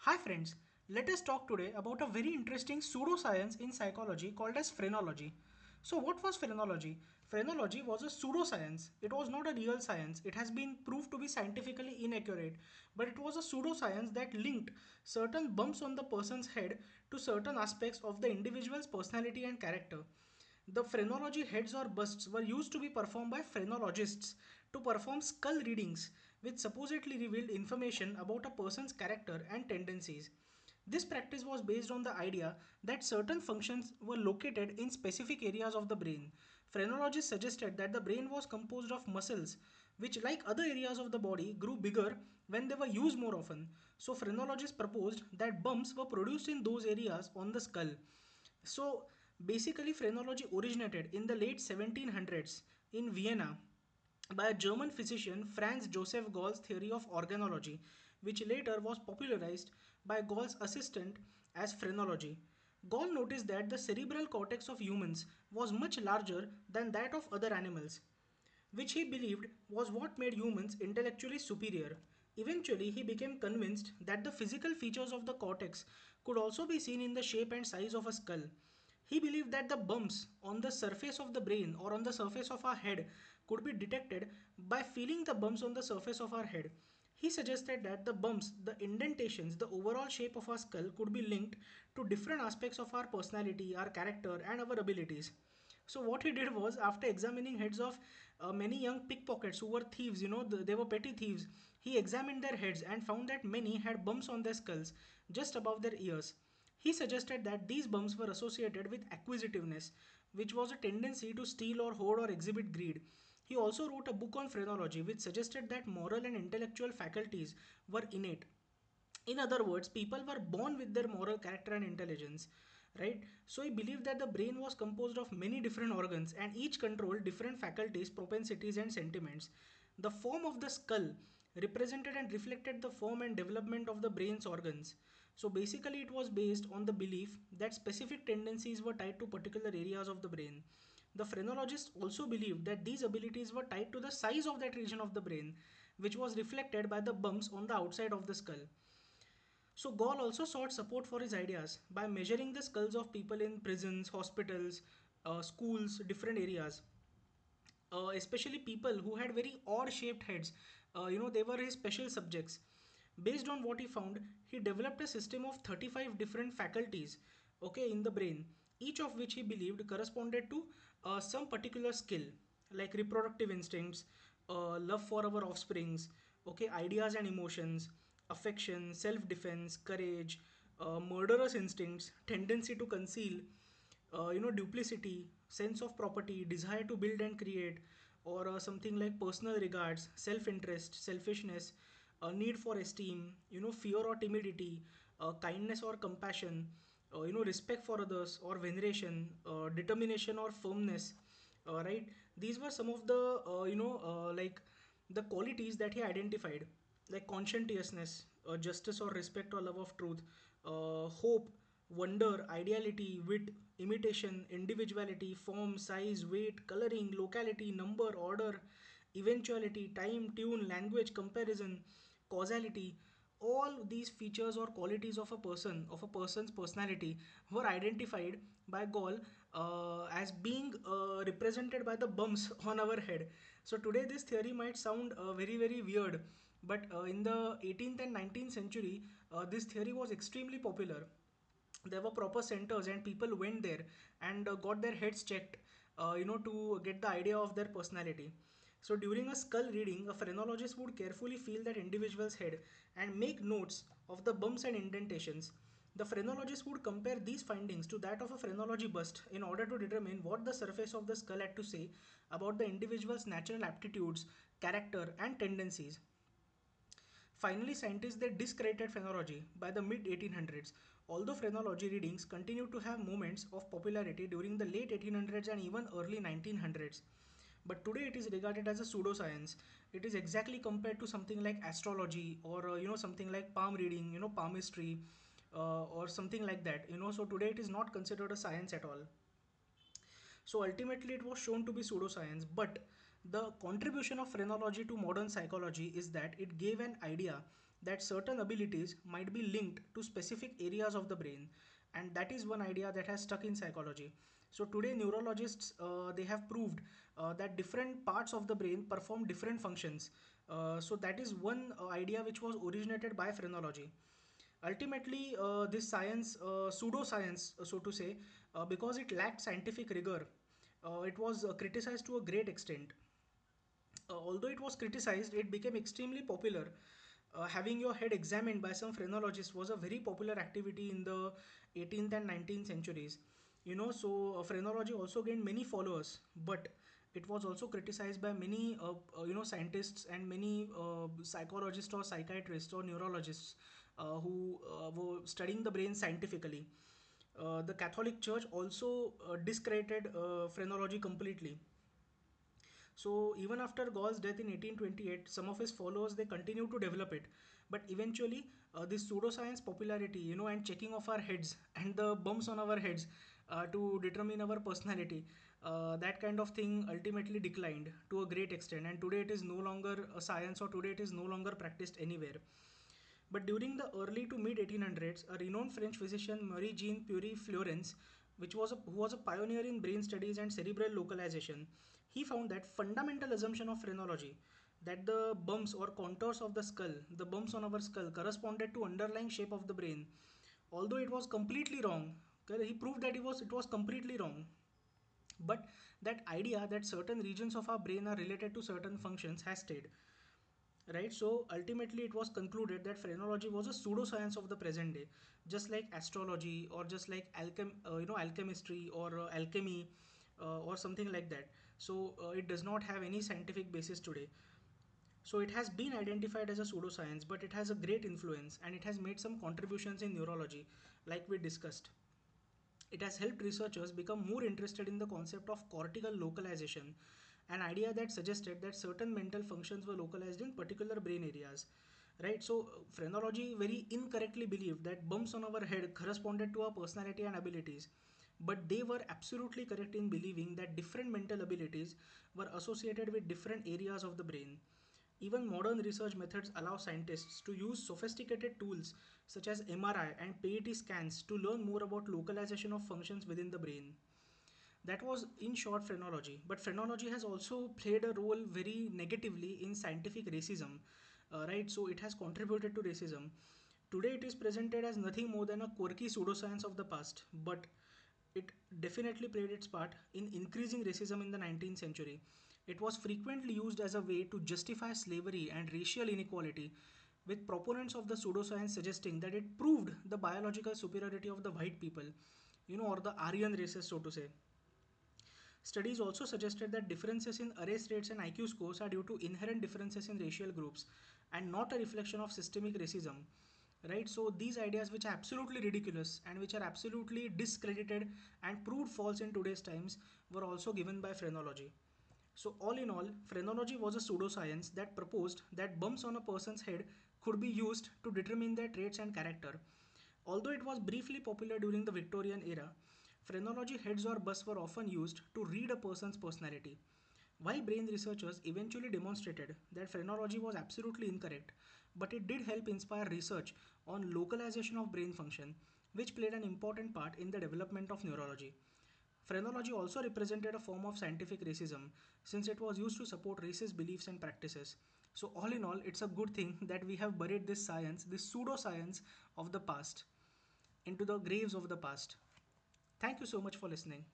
Hi friends, let us talk today about a very interesting pseudoscience in psychology called as phrenology. So what was phrenology? Phrenology was a pseudoscience. It was not a real science. It has been proved to be scientifically inaccurate, but it was a pseudoscience that linked certain bumps on the person's head to certain aspects of the individual's personality and character. The phrenology heads or busts were used to be performed by phrenologists to perform skull readings, which supposedly revealed information about a person's character and tendencies. This practice was based on the idea that certain functions were located in specific areas of the brain. Phrenologists suggested that the brain was composed of muscles, which, like other areas of the body, grew bigger when they were used more often. So, phrenologists proposed that bumps were produced in those areas on the skull. So basically, phrenology originated in the late 1700s in Vienna by a German physician Franz Joseph Gall's theory of organology, which later was popularized by Gall's assistant as phrenology. Gall noticed that the cerebral cortex of humans was much larger than that of other animals, which he believed was what made humans intellectually superior. Eventually, he became convinced that the physical features of the cortex could also be seen in the shape and size of a skull. He believed that the bumps on the surface of the brain or on the surface of our head could be detected by feeling the bumps on the surface of our head. He suggested that the bumps, the indentations, the overall shape of our skull could be linked to different aspects of our personality, our character, and our abilities. So what he did was, after examining heads of many young pickpockets who were thieves, they were petty thieves, he examined their heads and found that many had bumps on their skulls just above their ears. He suggested that these bumps were associated with acquisitiveness, which was a tendency to steal or hoard or exhibit greed. He also wrote a book on phrenology, which suggested that moral and intellectual faculties were innate. In other words, people were born with their moral character and intelligence, right? So he believed that the brain was composed of many different organs and each controlled different faculties, propensities, and sentiments. The form of the skull represented and reflected the form and development of the brain's organs. So basically, it was based on the belief that specific tendencies were tied to particular areas of the brain. The phrenologists also believed that these abilities were tied to the size of that region of the brain, which was reflected by the bumps on the outside of the skull. So Gall also sought support for his ideas by measuring the skulls of people in prisons, hospitals, schools, different areas, especially people who had very odd shaped heads. They were his special subjects. Based on what he found, he developed a system of 35 different faculties, okay, in the brain, each of which he believed corresponded to some particular skill, like reproductive instincts, love for our offsprings, okay, ideas and emotions, affection, self defense, courage, murderous instincts, tendency to conceal, duplicity, sense of property, desire to build and create, or something like personal regards, self-interest, selfishness, need for esteem, fear or timidity, kindness or compassion, respect for others or veneration, determination or firmness, right? These were some of the like the qualities that he identified, like conscientiousness, justice or respect or love of truth, hope, wonder, ideality, wit, imitation, individuality, form, size, weight, coloring, locality, number, order, eventuality, time, tune, language, comparison, causality. All these features or qualities of a person, of a person's personality, were identified by Gall as being represented by the bumps on our head. So today this theory might sound very very weird, but in the 18th and 19th century, this theory was extremely popular. There were proper centers and people went there and got their heads checked, to get the idea of their personality. So during a skull reading, a phrenologist would carefully feel that individual's head and make notes of the bumps and indentations. The phrenologist would compare these findings to that of a phrenology bust in order to determine what the surface of the skull had to say about the individual's natural aptitudes, character, and tendencies. Finally, scientists they discredited phrenology by the mid 1800s. Although phrenology readings continued to have moments of popularity during the late 1800s and even early 1900s, but today it is regarded as a pseudoscience. It is exactly compared to something like astrology or something like palm reading, palmistry, or something like that. So today it is not considered a science at all. So ultimately, it was shown to be pseudoscience. But the contribution of phrenology to modern psychology is that it gave an idea that certain abilities might be linked to specific areas of the brain, and that is one idea that has stuck in psychology. So today neurologists they have proved that different parts of the brain perform different functions. So that is one idea which was originated by phrenology. Ultimately, this science, pseudoscience, so to say, because it lacked scientific rigor, it was criticized to a great extent. Although it was criticized, it became extremely popular. Having your head examined by some phrenologists was a very popular activity in the 18th and 19th centuries. So phrenology also gained many followers, but it was also criticized by many, scientists and many psychologists or psychiatrists or neurologists who were studying the brain scientifically. The Catholic Church also discredited phrenology completely. So even after Gall's death in 1828, some of his followers they continued to develop it, but eventually this pseudoscience popularity, and checking of our heads and the bumps on our heads to determine our personality, that kind of thing ultimately declined to a great extent, and today it is no longer a science, or today it is no longer practiced anywhere. But during the early to mid 1800s, a renowned French physician, Marie Jean Curie Florence, who was a pioneer in brain studies and cerebral localization, he found that fundamental assumption of phrenology, that the bumps or contours of the skull, the bumps on our skull, corresponded to underlying shape of the brain, although it was completely wrong. Okay, he proved that it was completely wrong. But that idea that certain regions of our brain are related to certain functions has stayed, right? So ultimately it was concluded that phrenology was a pseudoscience of the present day, just like astrology, or just like alchemistry, or alchemy, or something like that. So it does not have any scientific basis today. So it has been identified as a pseudoscience, but it has a great influence, and it has made some contributions in neurology, like we discussed. It has helped researchers become more interested in the concept of cortical localization, an idea that suggested that certain mental functions were localized in particular brain areas. Right, so phrenology very incorrectly believed that bumps on our head corresponded to our personality and abilities, but they were absolutely correct in believing that different mental abilities were associated with different areas of the brain. Even modern research methods allow scientists to use sophisticated tools such as MRI and PET scans to learn more about localization of functions within the brain. That was, in short, phrenology. But phrenology has also played a role very negatively in scientific racism, right? So it has contributed to racism. Today, it is presented as nothing more than a quirky pseudoscience of the past, but it definitely played its part in increasing racism in the 19th century. It was frequently used as a way to justify slavery and racial inequality, with proponents of the pseudoscience suggesting that it proved the biological superiority of the white people, or the Aryan races, so to say. Studies also suggested that differences in arrest rates and IQ scores are due to inherent differences in racial groups and not a reflection of systemic racism. Right? So, these ideas, which are absolutely ridiculous and which are absolutely discredited and proved false in today's times, were also given by phrenology. So, all in all, phrenology was a pseudoscience that proposed that bumps on a person's head could be used to determine their traits and character. Although it was briefly popular during the Victorian era, phrenology heads or busts were often used to read a person's personality. While brain researchers eventually demonstrated that phrenology was absolutely incorrect, but it did help inspire research on localization of brain function, which played an important part in the development of neurology. Phrenology also represented a form of scientific racism since it was used to support racist beliefs and practices. So, all in all, it's a good thing that we have buried this science, this pseudoscience of the past, into the graves of the past. Thank you so much for listening.